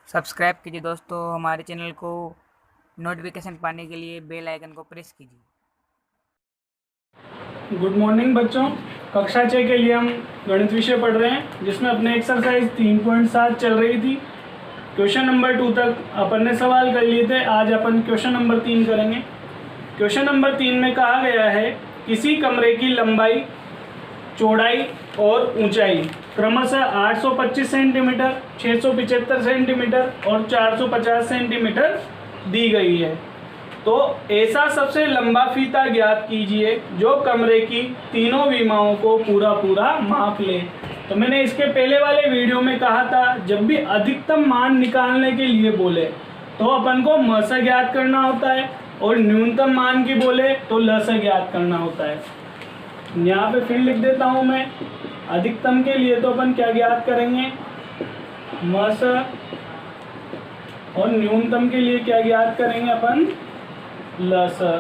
Subscribe कीजिए दोस्तों हमारे चैनल को। नोटिफिकेशन पाने के लिए बेल आइकन को प्रेस कीजिए। गुड मॉर्निंग बच्चों। कक्षा 6 के लिए हम गणित विषय पढ़ रहे हैं, जिसमें अपने एक्सरसाइज 3.7 चल रही थी। क्वेश्चन नंबर 2 तक अपन ने सवाल कर लिए थे। आज अपन क्वेश्चन नंबर 3 करेंगे। क्वेश्चन नंबर 3 में कहा गया है, किसी कमरे की लंबाई, चौड़ाई और ऊंचाई क्रमशः 825 सेंटीमीटर, 675 सेंटीमीटर और 450 सेंटीमीटर दी गई है। तो ऐसा सबसे लंबा फीता ज्ञात कीजिए जो कमरे की तीनों विमाओं को पूरा पूरा माप ले। तो मैंने इसके पहले वाले वीडियो में कहा था, जब भी अधिकतम मान निकालने के लिए बोले तो अपन को म से ज्ञात करना होता है, और न्यूनतम मान की बोले तो ल से ज्ञात करना होता है। यहाँ पे फिर लिख देता हूँ मैं। अधिकतम के लिए तो अपन क्या ज्ञात करेंगे, म से, और न्यूनतम के लिए क्या ज्ञात करेंगे अपन, ल से।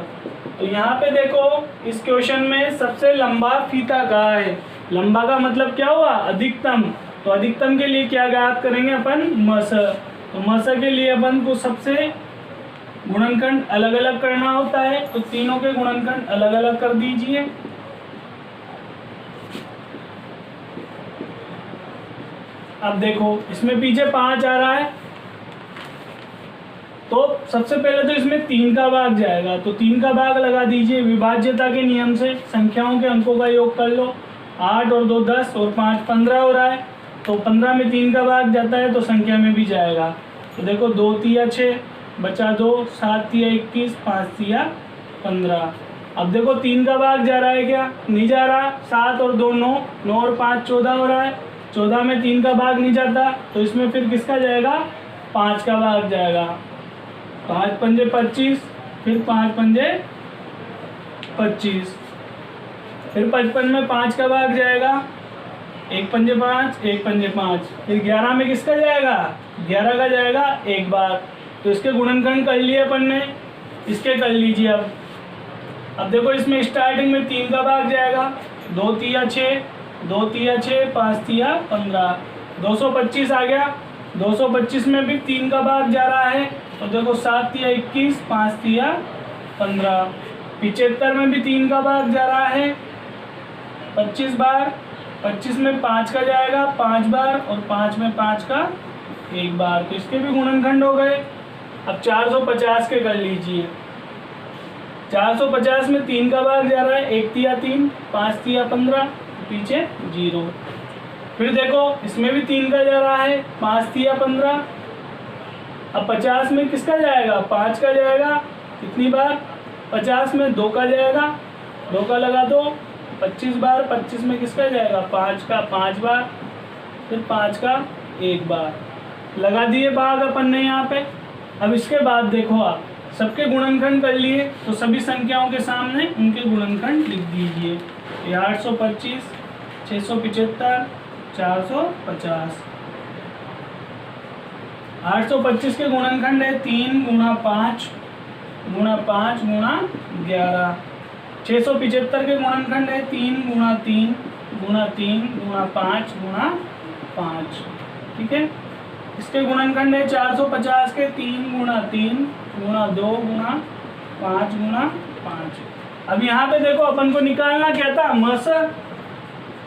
तो यहाँ पे देखो, इस क्वेश्चन में सबसे लंबा फीता कहा है। लंबा का मतलब क्या हुआ, अधिकतम। तो अधिकतम के लिए क्या ज्ञात करेंगे अपन, म से। तो म से के लिए अपन को सबसे गुणनखंड अलग अलग करना होता है। तो तीनों के गुणनखंड अलग अलग कर दीजिए। अब देखो, इसमें पीछे 5 आ रहा है, तो सबसे पहले तो इसमें 3 का भाग जाएगा। तो 3 का भाग लगा दीजिए। विभाज्यता के नियम से संख्याओं के अंकों का योग कर लो। 8 और 2 10 और 5 15 हो रहा है। तो 15 में 3 का भाग जाता है तो संख्या में भी जाएगा। तो देखो, 2 तिया 6 बचा 2, 7 तिया 21, 5 तिया 15। अब देखो, 3 का भाग जा रहा है क्या, नहीं जा रहा। 7 और 2 9, 9 और 5 14 हो रहा है। 14 में 3 का भाग नहीं जाता, तो इसमें फिर किसका जाएगा, 5 का भाग जाएगा। 5 पंजे 25, फिर 5 पंजे 25, फिर 55 में 5 का भाग जाएगा। 1 पंजे 5, 1 पंजे 5, फिर 11 में किसका जाएगा, 11 का जाएगा एक बार। तो इसके गुणनखंड कर लिए अपन ने, इसके कर लीजिए। अब देखो, इसमें स्टार्टिंग में 3 का भाग जाएगा। 2 तिया 6, 2 तिया 6, 5 तिया 15, 225 आ गया। 225 में भी 3 का भाग जा रहा है। तो देखो, 7 तिया 21, 5 तिया 15। 75 में भी 3 का भाग जा रहा है 25 बार। 25 में 5 का जाएगा 5 बार, और 5 में 5 का एक बार। तो इसके भी गुणनखंड हो गए। अब 450 के कर लीजिए। 450 में 3 का भाग जा रहा है, 1 तिया 3, 5 तिया 15, पीछे 0। फिर देखो, इसमें भी 3 का जा रहा है, 5 तिया 15। अब 50 में किसका जाएगा, 5 का जाएगा। कितनी बार, 50 में 2 का जाएगा, 2 का लगा दो 25 बार। 25 में किसका जाएगा, 5 का 5 बार, फिर 5 का एक बार। लगा दिए भाग अपन ने यहाँ पे। अब इसके बाद देखो, आप सबके गुणनखंड कर लिए, तो सभी संख्याओं के सामने उनके गुणनखंड लिख दीजिए। 825, 675, 450। 825 के गुणनखंड है 3 गुणा 5 गुणा 5 गुणा 11। 675 के गुणनखंड है 3 गुणा 3 गुणा 3 गुणा 5 गुणा 5। ठीक है। इसके गुणनखंड है 450 के 3 गुणा 3 गुणा 2 गुणा 5 गुणा 5। अब यहाँ पे देखो, अपन को निकालना क्या था, म से।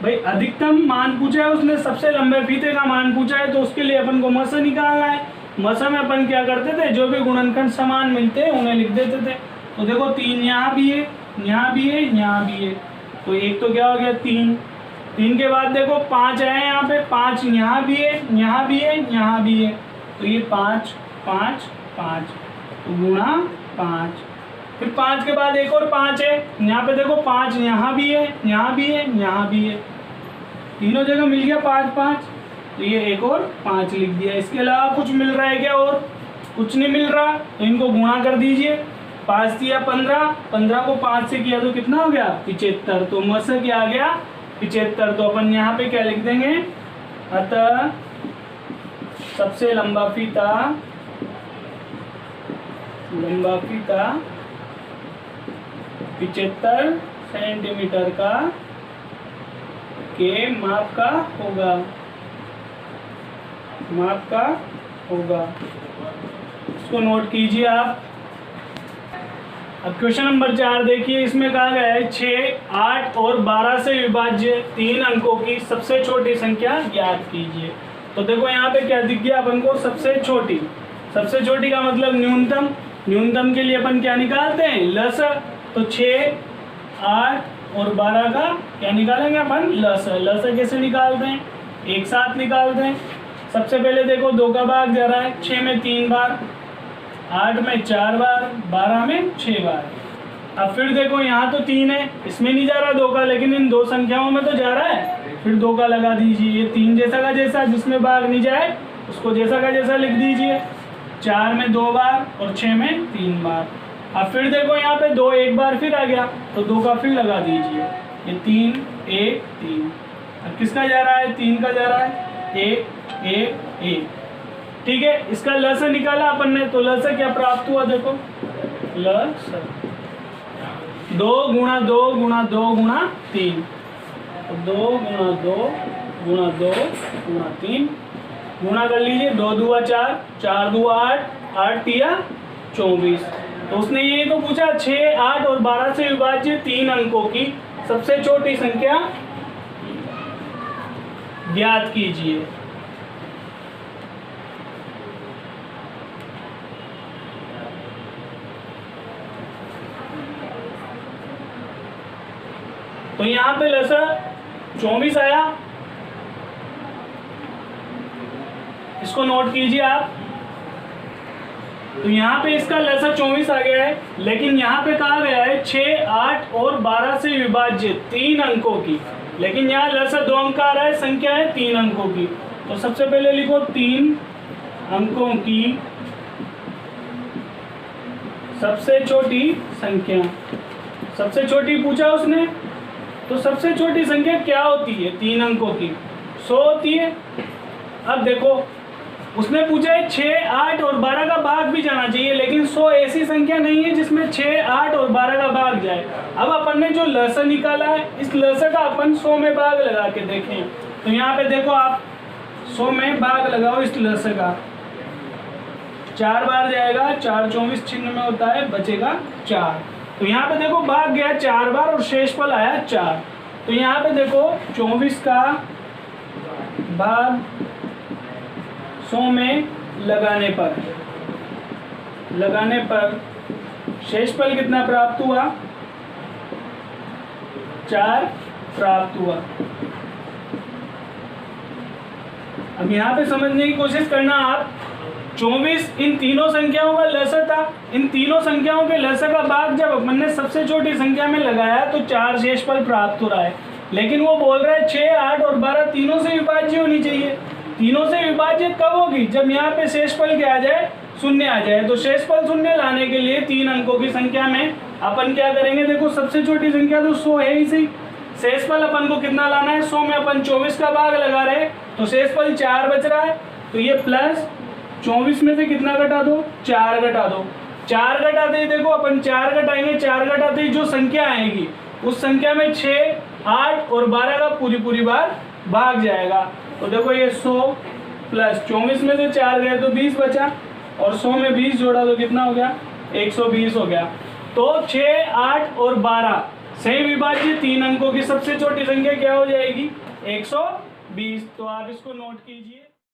भाई, अधिकतम मान पूछा है उसने, सबसे लंबे फीते का मान पूछा है, तो उसके लिए अपन को म से निकालना है। म से में अपन क्या करते थे, जो भी गुणनखंड समान मिलते हैं उन्हें लिख देते थे। तो देखो, 3 यहाँ भी है, यहाँ भी है, यहाँ भी है। तो एक तो क्या हो गया, 3। 3 के बाद देखो 5 है यहाँ पे, 5 यहाँ भी है, यहाँ भी है, यहाँ भी है। तो ये 5 5 5, तो गुणा 5। फिर 5 के बाद एक और 5 है, यहाँ पे देखो 5 यहाँ भी है, यहाँ भी है, यहाँ भी है। तीनों जगह मिल गया 5 5, तो ये एक और 5 लिख दिया। इसके अलावा कुछ मिल रहा है क्या, और कुछ नहीं मिल रहा, तो इनको गुणा कर दीजिए। 5 दिया 15, 15 को 5 से किया तो कितना हो गया, 75। तो म से क्या आ गया, 75। तो अपन यहाँ पे क्या लिख देंगे, अतः सबसे लंबा फीता 75 सेंटीमीटर का के माप का होगा, माप का होगा। इसको नोट कीजिए आप। अब क्वेश्चन नंबर 4 देखिए, इसमें कहा गया है 6, 8 और 12 से विभाज्य 3 अंकों की सबसे छोटी संख्या ज्ञात कीजिए। तो देखो यहाँ पे क्या दिख गया अपन को, सबसे छोटी। सबसे छोटी का मतलब न्यूनतम। न्यूनतम के लिए अपन क्या निकालते हैं, लसर। तो 6, 8 और 12 का क्या निकालेंगे अपन, लसर। लसर कैसे निकालते हैं, एक साथ निकालते हैं। सबसे पहले देखो 2 का भाग जा रहा है, 6 में 3 बार, 8 में 4 बार, 12 में 6 बार। अब फिर देखो यहाँ तो 3 है, इसमें नहीं जा रहा 2 का, लेकिन इन 2 संख्याओं में तो जा रहा है। फिर 2 का लगा दीजिए। ये 3 जैसा का जैसा, जिसमें भाग नहीं जाए उसको जैसा का जैसा लिख दीजिए। 4 में 2 बार और 6 में 3 बार। अब फिर देखो यहाँ पे 2 एक बार फिर आ गया, तो 2 का फिर लगा दीजिए। ये 3, 1, 3। अब किसका जा रहा है, 3 का जा रहा है, 1, 1, 1। ठीक है, इसका लसर निकाला अपन ने, तो लसर क्या प्राप्त हुआ, देखो लसर 2 गुणा 2 गुणा 2 गुणा 3। 2 गुणा 2 गुणा 2 गुणा 3, गुणा कर लीजिए। 2 दूआ 4, 4 दूआ 8, 8 तिया 24। तो उसने ये तो पूछा 6, 8 और 12 से विभाज्य 3 अंकों की सबसे छोटी संख्या ज्ञात कीजिए। तो यहाँ पे लसर 24 आया, इसको नोट कीजिए आप। तो यहाँ पे इसका लसर 24 आ गया है, लेकिन यहाँ पे कहा गया है 6, 8 और 12 से विभाज्य 3 अंकों की, लेकिन यहाँ लसर 2 अंक आ रहा है, संख्या है 3 अंकों की। तो सबसे पहले लिखो 3 अंकों की सबसे छोटी संख्या। सबसे छोटी पूछा उसने, तो सबसे छोटी संख्या क्या होती है 3 अंकों की, 100 होती है। अब देखो उसने पूछा है 6, 8 और 12 का भाग भी जाना चाहिए, लेकिन 100 ऐसी संख्या नहीं है जिसमें 6, 8 और 12 का भाग जाए। अब अपन ने जो लसर निकाला है, इस लसर का अपन 100 में भाग लगा के देखें। तो यहाँ पे देखो आप 100 में भाग लगाओ इस लसर का, 4 बार जाएगा, 4 24 चिन्ह में होता है, बचेगा 4। तो यहाँ पे देखो भाग गया 4 बार और शेषफल आया 4। तो यहाँ पे देखो 24 का भाग 100 में लगाने पर शेषफल कितना प्राप्त हुआ, 4 प्राप्त हुआ। अब यहाँ पे समझने की कोशिश करना आप। 24 इन तीनों संख्याओं का लसर था। इन तीनों संख्याओं के लसर का भाग जब अपन ने सबसे छोटी संख्या में लगाया तो 4 शेषफल प्राप्त हो रहा है, लेकिन वो बोल रहा है 6, 8 और 12 तीनों से विभाज्य होनी चाहिए। तीनों से विभाज्य कब होगी, जब यहाँ पे शेषफल क्या आ जाए, शून्य आ जाए। तो शेषफल शून्य लाने के लिए 3 अंकों की संख्या में अपन क्या करेंगे, देखो सबसे छोटी संख्या तो 100 है ही सही। शेषफल अपन को कितना लाना है, 100 में अपन 24 का भाग लगा रहे हैं, तो शेषफल 4 बच रहा है। तो ये प्लस 24 में से कितना घटा दो, 4 घटा दो। 4 घटाते ही देखो अपन 4 घटाएंगे, 4 घटाते ही जो संख्या आएगी उस संख्या में 6, 8 और 12 का पूरी बार भाग जाएगा। तो देखो ये 100 प्लस 24 में से 4 गए तो 20 बचा, और 100 में 20 जोड़ा तो कितना हो गया, 120 हो गया। तो 6, 8 और 12 से विभाज्य 3 अंकों की सबसे छोटी संख्या क्या हो जाएगी, 120। तो आप इसको नोट कीजिए।